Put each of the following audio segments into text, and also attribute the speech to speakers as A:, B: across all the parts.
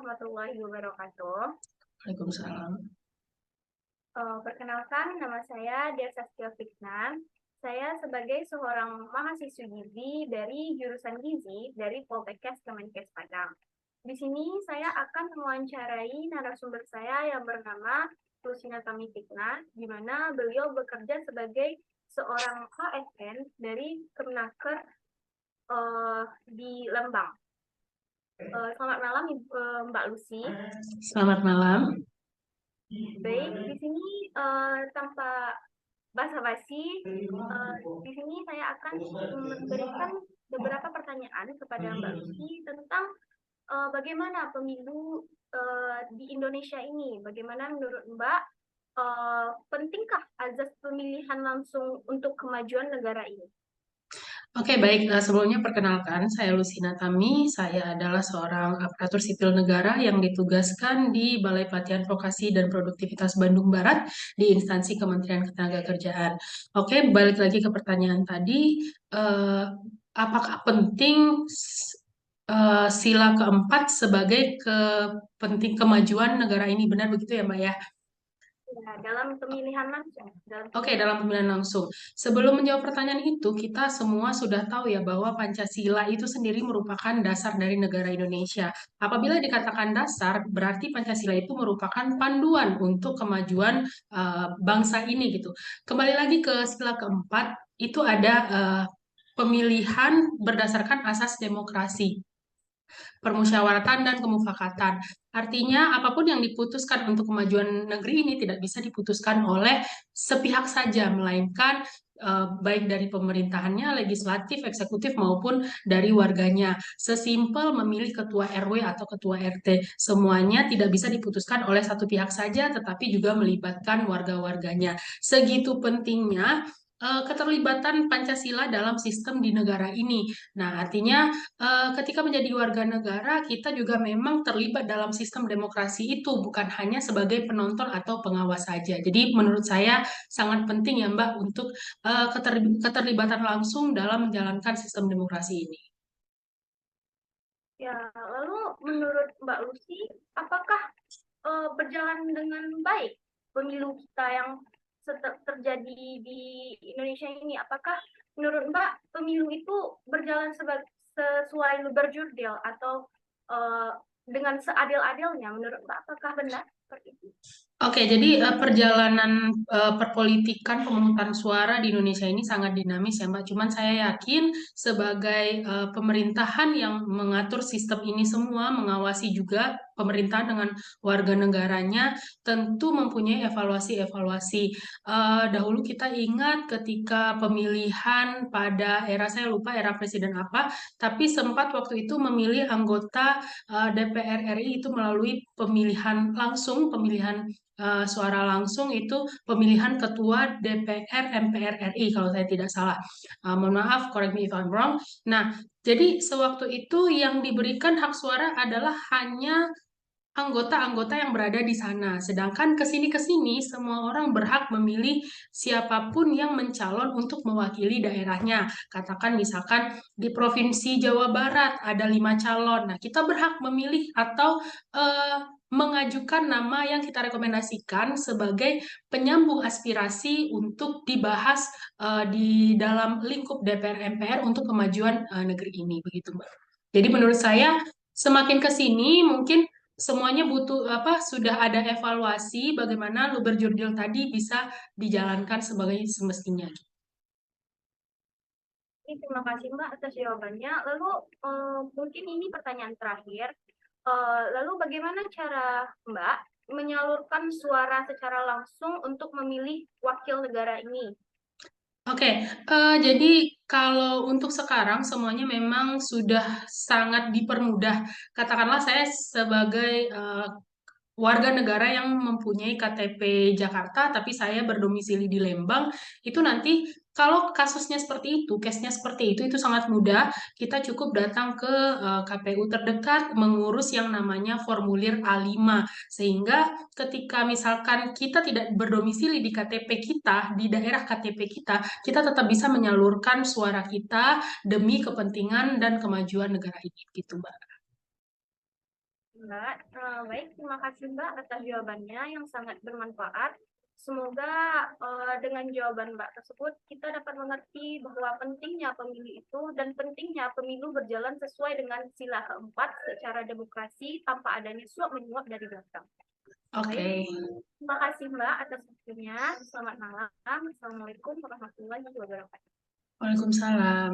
A: warahmatullahi wabarakatuh.
B: Waalaikumsalam.
A: Perkenalkan, nama saya Dia Saskia Fikna. Saya sebagai seorang mahasiswi gizi dari jurusan gizi dari Poltekkes Kemenkes Padang. Di sini saya akan mewawancarai narasumber saya yang bernama Lusina Tami Fikna, di mana beliau bekerja sebagai seorang ASN dari Kemenaker di Lembang. Selamat malam, Mbak Lucy.
B: Selamat malam.
A: Baik, di sini tanpa basa-basi, di sini saya akan memberikan beberapa pertanyaan kepada Mbak Lucy tentang bagaimana pemilu di Indonesia ini. Bagaimana menurut Mbak, pentingkah azas pemilihan langsung untuk kemajuan negara ini?
B: Oke, baik. Sebelumnya perkenalkan, saya Lusina Tami. Saya adalah seorang aparatur sipil negara yang ditugaskan di Balai Pelatihan Vokasi dan Produktivitas Bandung Barat di instansi Kementerian Ketenagakerjaan. Oke, balik lagi ke pertanyaan tadi. Apakah penting sila keempat sebagai penting kemajuan negara ini? Benar begitu ya, Mbak ya?
A: Ya, dalam pemilihan langsung.
B: Oke, dalam pemilihan langsung. Sebelum menjawab pertanyaan itu, kita semua sudah tahu ya bahwa Pancasila itu sendiri merupakan dasar dari negara Indonesia. Apabila dikatakan dasar, berarti Pancasila itu merupakan panduan untuk kemajuan bangsa ini gitu. Kembali lagi ke sila keempat, itu ada pemilihan berdasarkan asas demokrasi, permusyawaratan dan kemufakatan. Artinya, apapun yang diputuskan untuk kemajuan negeri ini tidak bisa diputuskan oleh sepihak saja, melainkan baik dari pemerintahannya, legislatif, eksekutif, maupun dari warganya. Sesimpel memilih ketua RW atau ketua RT. Semuanya tidak bisa diputuskan oleh satu pihak saja, tetapi juga melibatkan warga-warganya. Segitu pentingnya keterlibatan Pancasila dalam sistem di negara ini. Nah, artinya ketika menjadi warga negara, kita juga memang terlibat dalam sistem demokrasi itu, bukan hanya sebagai penonton atau pengawas saja. Jadi menurut saya sangat penting ya Mbak untuk keterlibatan langsung dalam menjalankan sistem demokrasi ini.
A: Ya, lalu menurut Mbak Lucy, apakah berjalan dengan baik pemilu kita yang terjadi di Indonesia ini? Apakah menurut Mbak pemilu itu berjalan sesuai berjurdil atau dengan seadil-adilnya? Menurut Mbak, apakah benar seperti itu?
B: Oke, jadi perjalanan perpolitikan pemungutan suara di Indonesia ini sangat dinamis ya Mbak. Cuman saya yakin sebagai pemerintahan yang mengatur sistem ini semua, mengawasi juga pemerintahan dengan warga negaranya, tentu mempunyai evaluasi-evaluasi. Dahulu kita ingat ketika pemilihan pada era, saya lupa era presiden apa, tapi sempat waktu itu memilih anggota DPR RI itu melalui pemilihan langsung, pemilihan suara langsung itu pemilihan ketua DPR MPR RI kalau saya tidak salah. Mohon maaf, correct me if I'm wrong. Nah, jadi sewaktu itu yang diberikan hak suara adalah hanya anggota-anggota yang berada di sana. Sedangkan kesini-kesini semua orang berhak memilih siapapun yang mencalon untuk mewakili daerahnya. Katakan misalkan di Provinsi Jawa Barat ada 5 calon. Nah, kita berhak memilih atau eh, mengajukan nama yang kita rekomendasikan sebagai penyambung aspirasi untuk dibahas di dalam lingkup DPR MPR untuk kemajuan negeri ini. Begitu, Mbak. Jadi menurut saya semakin ke sini mungkin semuanya butuh apa sudah ada evaluasi bagaimana luber jurdil tadi bisa dijalankan sebagai semestinya.
A: Terima kasih Mbak atas jawabannya. Lalu mungkin ini pertanyaan terakhir. Lalu bagaimana cara Mbak menyalurkan suara secara langsung untuk memilih wakil negara ini?
B: Oke, jadi kalau untuk sekarang semuanya memang sudah sangat dipermudah. Katakanlah saya sebagai warga negara yang mempunyai KTP Jakarta, tapi saya berdomisili di Lembang, itu nanti kalau kasusnya seperti itu, case-nya seperti itu sangat mudah. Kita cukup datang ke KPU terdekat, mengurus yang namanya formulir A5. Sehingga ketika misalkan kita tidak berdomisili di KTP kita, di daerah KTP kita, kita tetap bisa menyalurkan suara kita demi kepentingan dan kemajuan negara ini, gitu, Mbak.
A: Mbak, baik, terima kasih Mbak atas jawabannya yang sangat bermanfaat. Semoga dengan jawaban Mbak tersebut kita dapat mengerti bahwa pentingnya pemilu itu dan pentingnya pemilu berjalan sesuai dengan sila keempat secara demokrasi tanpa adanya suap menyuap dari belakang.
B: Oke.
A: Terima kasih Mbak atas waktunya. Selamat malam. Assalamualaikum warahmatullahi wabarakatuh.
B: Waalaikumsalam.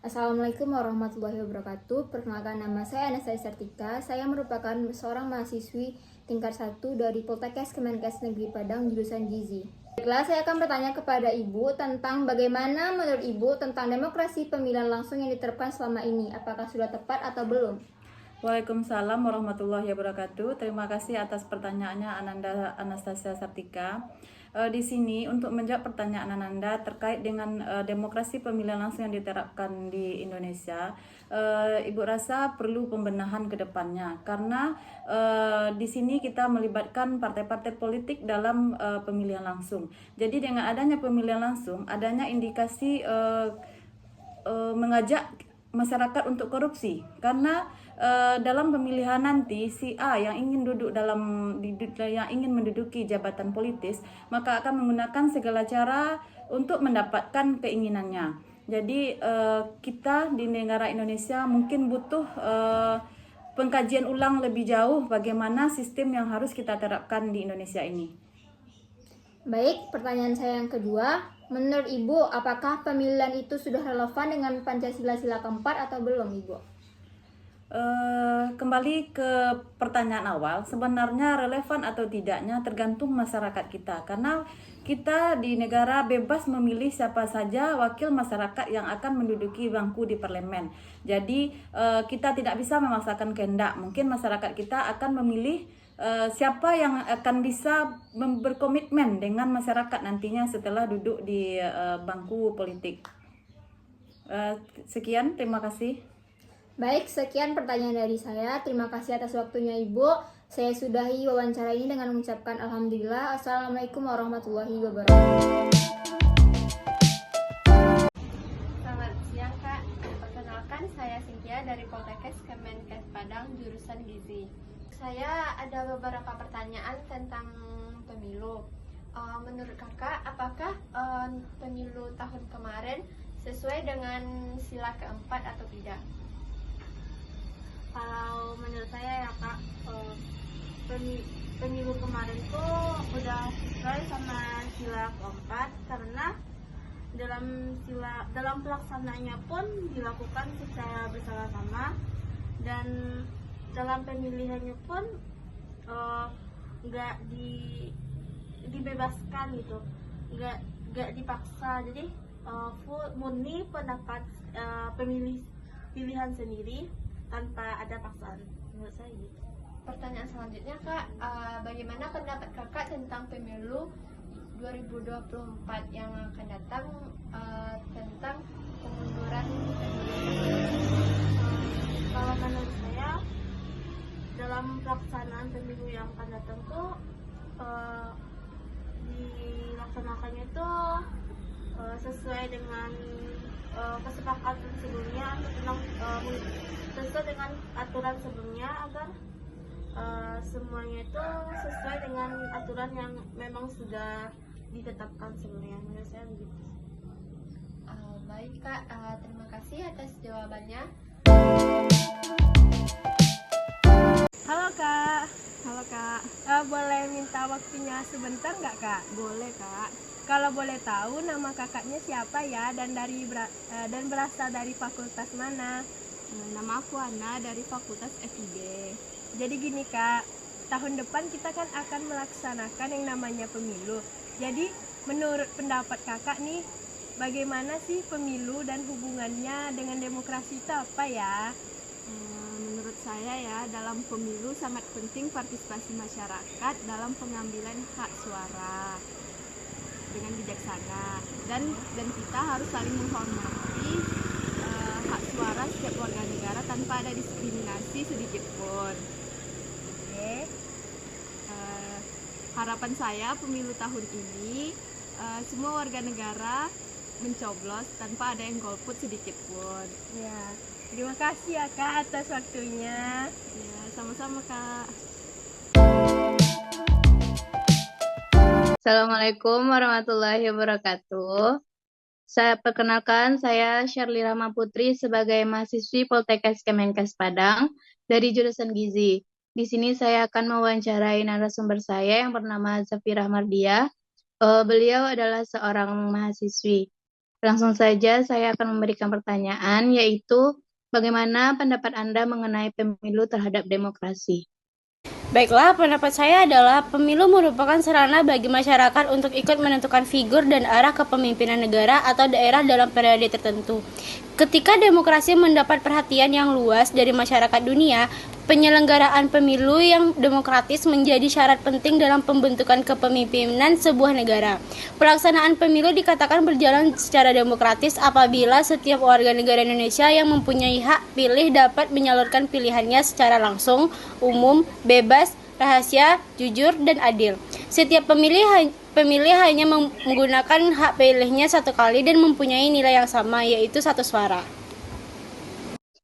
C: Assalamualaikum warahmatullahi wabarakatuh. Perkenalkan, nama saya Anastasia Sartika. Saya merupakan seorang mahasiswi tingkat 1 dari Poltekkes Kemenkes Negeri Padang jurusan Gizi. Baiklah, saya akan bertanya kepada Ibu tentang bagaimana menurut Ibu tentang demokrasi pemilihan langsung yang diterapkan selama ini. Apakah sudah tepat atau belum?
D: Waalaikumsalam warahmatullahi wabarakatuh. Terima kasih atas pertanyaannya Ananda Anastasia Sartika. Di sini untuk menjawab pertanyaan Ananda terkait dengan demokrasi pemilihan langsung yang diterapkan di Indonesia, Ibu rasa perlu pembenahan ke depannya karena di sini kita melibatkan partai-partai politik dalam pemilihan langsung. Jadi dengan adanya pemilihan langsung, adanya indikasi mengajak masyarakat untuk korupsi karena dalam pemilihan nanti si A yang ingin menduduki jabatan politis maka akan menggunakan segala cara untuk mendapatkan keinginannya. Jadi kita di negara Indonesia mungkin butuh pengkajian ulang lebih jauh bagaimana sistem yang harus kita terapkan di Indonesia ini.
C: Baik, pertanyaan saya yang kedua. Menurut Ibu, apakah pemilihan itu sudah relevan dengan Pancasila sila keempat atau belum, Ibu?
D: Kembali ke pertanyaan awal, sebenarnya relevan atau tidaknya tergantung masyarakat kita karena kita di negara bebas memilih siapa saja wakil masyarakat yang akan menduduki bangku di parlemen. Jadi kita tidak bisa memaksakan kehendak. Mungkin masyarakat kita akan memilih siapa yang akan bisa berkomitmen dengan masyarakat nantinya setelah duduk di bangku politik. Sekian, terima kasih.
C: Baik, sekian pertanyaan dari saya. Terima kasih atas waktunya Ibu. Saya sudahi wawancara ini dengan mengucapkan Alhamdulillah. Assalamualaikum warahmatullahi wabarakatuh.
E: Selamat siang Kak, perkenalkan saya Cynthia dari Poltekkes Kemenkes Padang jurusan Gizi. Saya ada beberapa pertanyaan tentang pemilu. Menurut Kakak, apakah pemilu tahun kemarin sesuai dengan sila keempat atau tidak?
A: Kalau menurut saya ya Kak, pemilu kemarin tuh udah sesuai sama sila keempat karena dalam pelaksanaannya pun dilakukan secara bersama-sama dan dalam pemilihannya pun nggak dibebaskan gitu, nggak dipaksa, jadi full murni pendapat pilihan sendiri tanpa ada paksaan. Menurut saya gitu.
E: Pertanyaan selanjutnya Kak, bagaimana pendapat Kakak tentang pemilu 2024 yang akan datang, tentang pengunduran
A: Kalau menurut saya dalam pelaksanaan pemilu yang akan datang tuh dilaksanakannya tuh sesuai dengan kesepakatan sebelumnya sesuai dengan aturan sebelumnya agar semuanya itu sesuai dengan aturan yang memang sudah ditetapkan sebelumnya. Menurut saya begitu.
E: Baik Kak, terima kasih atas jawabannya.
F: Halo Kak. Halo Kak. Boleh minta waktunya sebentar nggak Kak?
G: Boleh Kak.
F: Kalau boleh tahu nama kakaknya siapa ya dan dan berasal dari fakultas mana?
G: Nama aku Ana dari Fakultas FIB.
F: Jadi gini Kak, tahun depan kita kan akan melaksanakan yang namanya pemilu. Jadi menurut pendapat kakak nih, bagaimana sih pemilu dan hubungannya dengan demokrasi itu apa ya?
G: Menurut saya ya, dalam pemilu sangat penting partisipasi masyarakat dalam pengambilan hak suara dengan bijaksana dan kita harus saling menghormati hak suara setiap warga negara tanpa ada diskriminasi sedikit pun.
F: Oke.
G: Harapan saya pemilu tahun ini semua warga negara mencoblos tanpa ada yang golput sedikit pun.
F: Ya. Terima kasih ya Kak atas waktunya.
G: Ya, sama-sama Kak.
H: Assalamualaikum warahmatullahi wabarakatuh. Saya perkenalkan, saya Syarli Rahma Putri sebagai mahasiswi Poltekkes Kemenkes Padang dari jurusan Gizi. Di sini saya akan mewawancarai narasumber saya yang bernama Zafirah Mardiah. Beliau adalah seorang mahasiswi. Langsung saja saya akan memberikan pertanyaan, yaitu bagaimana pendapat Anda mengenai pemilu terhadap demokrasi?
I: Baiklah, pendapat saya adalah pemilu merupakan sarana bagi masyarakat untuk ikut menentukan figur dan arah kepemimpinan negara atau daerah dalam periode tertentu. Ketika demokrasi mendapat perhatian yang luas dari masyarakat dunia, penyelenggaraan pemilu yang demokratis menjadi syarat penting dalam pembentukan kepemimpinan sebuah negara. Pelaksanaan pemilu dikatakan berjalan secara demokratis apabila setiap warga negara Indonesia yang mempunyai hak pilih dapat menyalurkan pilihannya secara langsung, umum, bebas, rahasia, jujur, dan adil. Setiap pemilih hanya menggunakan hak pilihnya satu kali dan mempunyai nilai yang sama, yaitu 1 suara.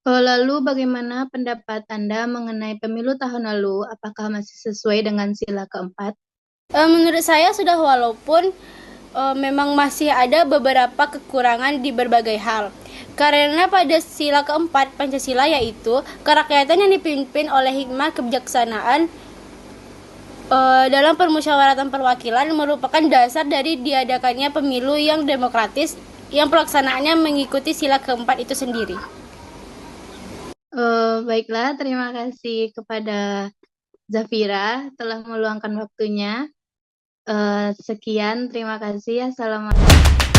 H: Lalu bagaimana pendapat Anda mengenai pemilu tahun lalu? Apakah masih sesuai dengan sila keempat?
I: Menurut saya sudah, walaupun memang masih ada beberapa kekurangan di berbagai hal. Karena pada sila keempat Pancasila, yaitu kerakyatan yang dipimpin oleh hikmah kebijaksanaan dalam permusyawaratan perwakilan, merupakan dasar dari diadakannya pemilu yang demokratis yang pelaksanaannya mengikuti sila keempat itu sendiri.
H: Baiklah, terima kasih kepada Zafira telah meluangkan waktunya. Sekian, terima kasih. Assalamualaikum.